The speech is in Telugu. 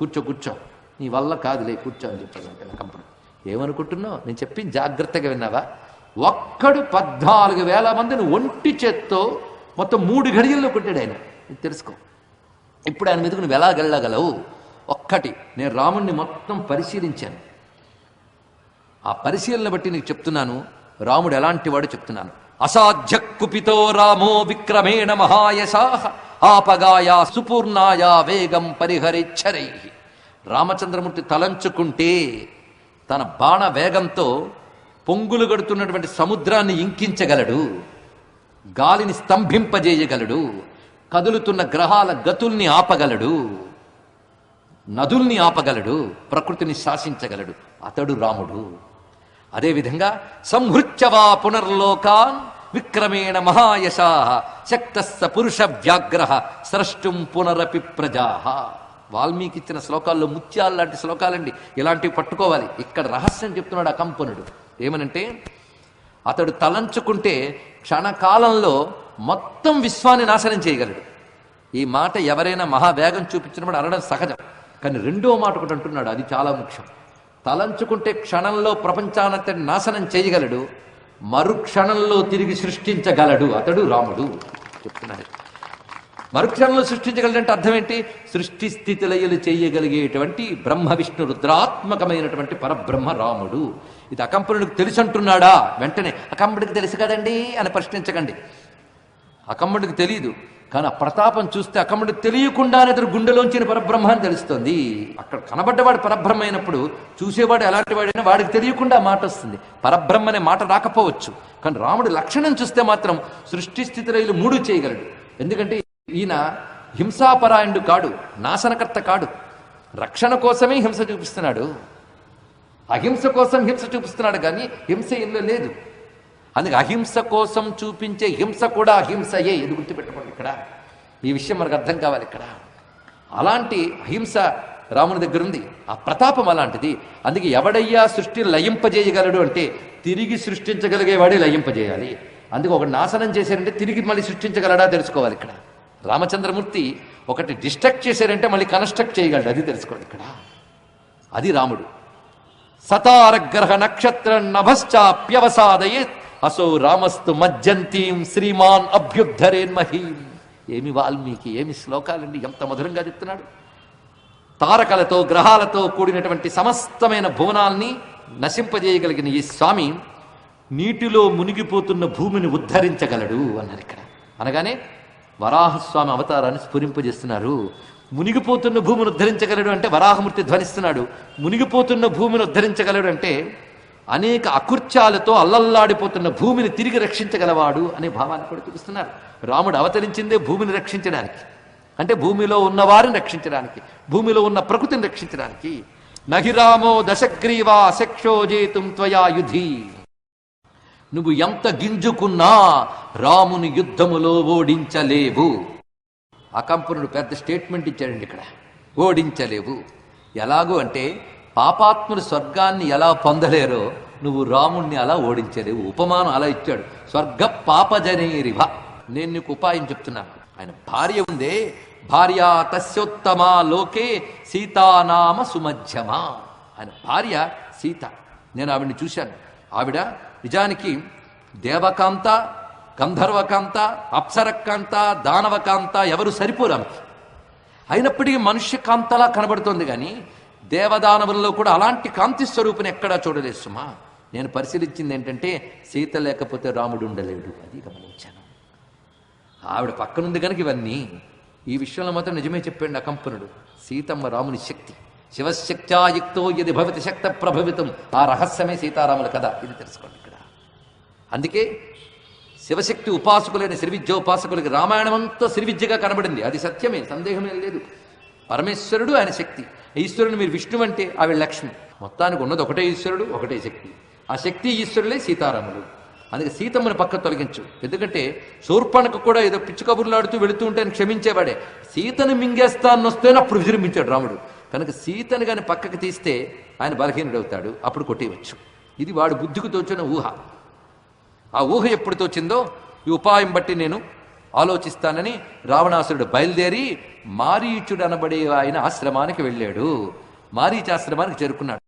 కూర్చో కూర్చో, నీ వల్ల కాదులే కూర్చో అని చెప్పాడు కంపను. ఏమనుకుంటున్నావు? నేను చెప్పి జాగ్రత్తగా విన్నావా? ఒక్కడు 14,000 మందిని ఒంటి చేత్తో మొత్తం 3 గడియల్లో కొట్టాడు ఆయన. తెలుసుకో. ఇప్పుడు ఆయన మీదకు నువ్వు ఎలా వెళ్ళగలవు? ఒక్కటి, నేను రాముణ్ణి మొత్తం పరిశీలించాను. ఆ పరిశీలన బట్టి నీకు చెప్తున్నాను రాముడు ఎలాంటి వాడు చెప్తున్నాను. అసాధ్య కుపితో రామో విక్రమేణ మహాయశాః ఆపగాయా సుపూర్ణాయా వేగం పరిహరిచ్చరై. రామచంద్రమూర్తి తలంచుకుంటే తన బాణ వేగంతో పొంగులు గడుతున్నటువంటి సముద్రాన్ని ఇంకించగలడు, గాలిని స్తంభింపజేయగలడు, కదులుతున్న గ్రహాల గతుల్ని ఆపగలడు, నదుల్ని ఆపగలడు, ప్రకృతిని శాసించగలడు. అతడు రాముడు. అదేవిధంగా సంహృత్యవా పునర్లోకాన్ విక్రమేణ మహాయశాః శక్తస్స పురుష వ్యాఘ్రః స్రష్టుం పునరపి ప్రజాః. వాల్మీకి ఇచ్చిన శ్లోకాల్లో ముత్యాలు లాంటి శ్లోకాలండి. ఇలాంటివి పట్టుకోవాలి. ఇక్కడ రహస్యం చెప్తున్నాడు అకంపనుడు. ఏమనంటే, అతడు తలంచుకుంటే క్షణకాలంలో మొత్తం విశ్వాన్ని నాశనం చేయగలడు. ఈ మాట ఎవరైనా మహావేగం చూపించినప్పుడు అనడం సహజం. కానీ రెండో మాట ఒకటి అంటున్నాడు, అది చాలా ముఖ్యం. తలంచుకుంటే క్షణంలో ప్రపంచానంతటి నాశనం చేయగలడు, మరుక్షణంలో తిరిగి సృష్టించగలడు. అతడు రాముడు చెప్తున్నాడు. మరుక్షణంలో సృష్టించగలడంటే అర్థం ఏంటి? సృష్టి స్థితి లయలు చేయగలిగేటువంటి బ్రహ్మ విష్ణు రుద్రాత్మకమైనటువంటి పరబ్రహ్మ రాముడు. ఇది అకంపనుడికి తెలిసి అంటున్నాడా? వెంటనే అకంపనుడికి తెలుసు కదండి అని ప్రశ్నించకండి. అకంపనుడికి తెలియదు, కానీ ఆ ప్రతాపం చూస్తే అకంపనుడికి తెలియకుండానే అతడు గుండెలోంచిన పరబ్రహ్మ అని తెలుస్తుంది. అక్కడ కనబడ్డవాడు పరబ్రహ్మ అయినప్పుడు చూసేవాడు ఎలాంటి వాడైనా వాడికి తెలియకుండా మాట వస్తుంది. పరబ్రహ్మ అనే మాట రాకపోవచ్చు, కానీ రాముడి లక్షణం చూస్తే మాత్రం సృష్టి స్థితి లయలు 3 చేయగలడు. ఎందుకంటే ఈయన హింసాపరాయణుడు కాడు, నాశనకర్త కాడు. రక్షణ కోసమే హింస చూపిస్తున్నాడు, అహింస కోసం హింస చూపిస్తున్నాడు, కానీ హింస ఇందులో లేదు. అందుకే అహింస కోసం చూపించే హింస కూడా అహింసయే. ఇది గుర్తుపెట్టుకోండి. ఇక్కడ ఈ విషయం మనకు అర్థం కావాలి. ఇక్కడ అలాంటి అహింస రాముని దగ్గర ఉంది. ఆ ప్రతాపం అలాంటిది. అందుకే ఎవడయ్యా సృష్టిని లయింపజేయగలడు అంటే తిరిగి సృష్టించగలిగేవాడే లయింపజేయాలి. అందుకే ఒకటి నాశనం చేశారంటే తిరిగి మళ్ళీ సృష్టించగలడా తెలుసుకోవాలి. ఇక్కడ రామచంద్రమూర్తి ఒకటి డిస్ట్రక్ట్ చేశారంటే మళ్ళీ కన్స్ట్రక్ట్ చేయగలడు, అది తెలుసుకోండి. ఇక్కడ అది రాముడు. సతారగ్రహ నక్షత్ర నభశ్చాప్యవసాదయే అసౌ రామస్తు మజ్జంతీం శ్రీమాన్ అభ్యుద్ధరేన్మహీం. ఏమి వాల్మీకి, ఏమి శ్లోకాలండి, ఎంత మధురంగా చెప్తున్నాడు. తారకలతో గ్రహాలతో కూడినటువంటి సమస్తమైన భువనాల్ని నశింపజేయగలిగిన ఈ స్వామి నీటిలో మునిగిపోతున్న భూమిని ఉద్ధరించగలడు అన్నారు. ఇక్కడ అనగానే వరాహస్వామి అవతారాన్ని స్ఫురింపజేస్తున్నారు. మునిగిపోతున్న భూమిని ఉద్ధరించగలడు అంటే వరాహమూర్తి ధ్వనిస్తున్నాడు. మునిగిపోతున్న భూమిని ఉద్ధరించగలడు అంటే అనేక అకృత్యాలతో అల్లల్లాడిపోతున్న భూమిని తిరిగి రక్షించగలవాడు అనే భావాన్ని కూడా చూపిస్తున్నారు. రాముడు అవతరించిందే భూమిని రక్షించడానికి, అంటే భూమిలో ఉన్న వారిని రక్షించడానికి, భూమిలో ఉన్న ప్రకృతిని రక్షించడానికి. నహిరామో దశగ్రీవా శక్షోజేతుం త్వయా యుధి. నువ్వు ఎంత గింజుకున్నా రాముని యుద్ధములో ఓడించలేవు. అకంపనుడు పెద్ద స్టేట్మెంట్ ఇచ్చాడండి ఇక్కడ. ఓడించలేవు. ఎలాగూ అంటే పాపాత్ములు స్వర్గాన్ని ఎలా పొందలేరో నువ్వు రాముణ్ణి అలా ఓడించలేవు. ఉపమానం అలా ఇచ్చాడు. స్వర్గ పాపజనేరివ. నేను నీకు ఉపాయం చెప్తున్నాను. ఆయన భార్య ఉందే, భార్య తస్యోత్తమా లోకే సీతానామ సుమధ్యమా. ఆయన భార్య సీత. నేను ఆవిడ్ని చూశాను. ఆవిడ నిజానికి దేవకాంత, గంధర్వకాంత, అప్సరకాంత, దానవకాంత ఎవరు సరిపోరు ఆమెకి. అయినప్పటికీ మనుష్య కాంతలా కనబడుతోంది, కానీ దేవదానవుల్లో కూడా అలాంటి కాంతి స్వరూపుని ఎక్కడా చూడలేదు సుమా. నేను పరిశీలించింది ఏంటంటే సీత లేకపోతే రాముడు ఉండలేడు, అది గమనించాను. ఆవిడ పక్కనుంది కనుక ఇవన్నీ. ఈ విషయంలో మాత్రం నిజమే చెప్పాడు అకంపనుడు. సీతమ్మ రాముని శక్తి. శివశక్త్యాయుక్తో యది భవతి శక్త ప్రభవితం. ఆ రహస్యమే సీతారాముల కథ. ఇది తెలుసుకోండి ఇక్కడ. అందుకే శివశక్తి ఉపాసకులైన శ్రీవిద్యోపాసకులకి రామాయణం అంతా శ్రీవిద్యగా కనబడింది. అది సత్యమే, సందేహమే లేదు. పరమేశ్వరుడు ఆయన శక్తి. ఈశ్వరుడు మీరు విష్ణువు అంటే ఆవిడ లక్ష్మి. మొత్తానికి ఉన్నది ఒకటే ఈశ్వరుడు, ఒకటే శక్తి. ఆ శక్తి ఈశ్వరులే సీతారాములు. అందుకే సీతమ్మని పక్క తొలగించు. ఎందుకంటే శూర్పణకు కూడా ఏదో పిచ్చి కబుర్లాడుతూ వెళుతూ ఉంటే ఆయన క్షమించేవాడే. సీతను మింగేస్తాను వస్తేనే అప్పుడు విజృంభించాడు రాముడు. కనుక సీతను కానీ పక్కకి తీస్తే ఆయన బలహీనుడవుతాడు, అప్పుడు కొట్టేయవచ్చు. ఇది వాడు బుద్ధికి తోచిన ఊహ. ఆ ఊహ ఎప్పుడు తోచిందో ఈ ఉపాయం బట్టి నేను ఆలోచిస్తానని రావణాసురుడు బయలుదేరి మారీచుడు అనబడే ఆయన ఆశ్రమానికి వెళ్ళాడు. మారీచాశ్రమానికి చేరుకున్నాడు.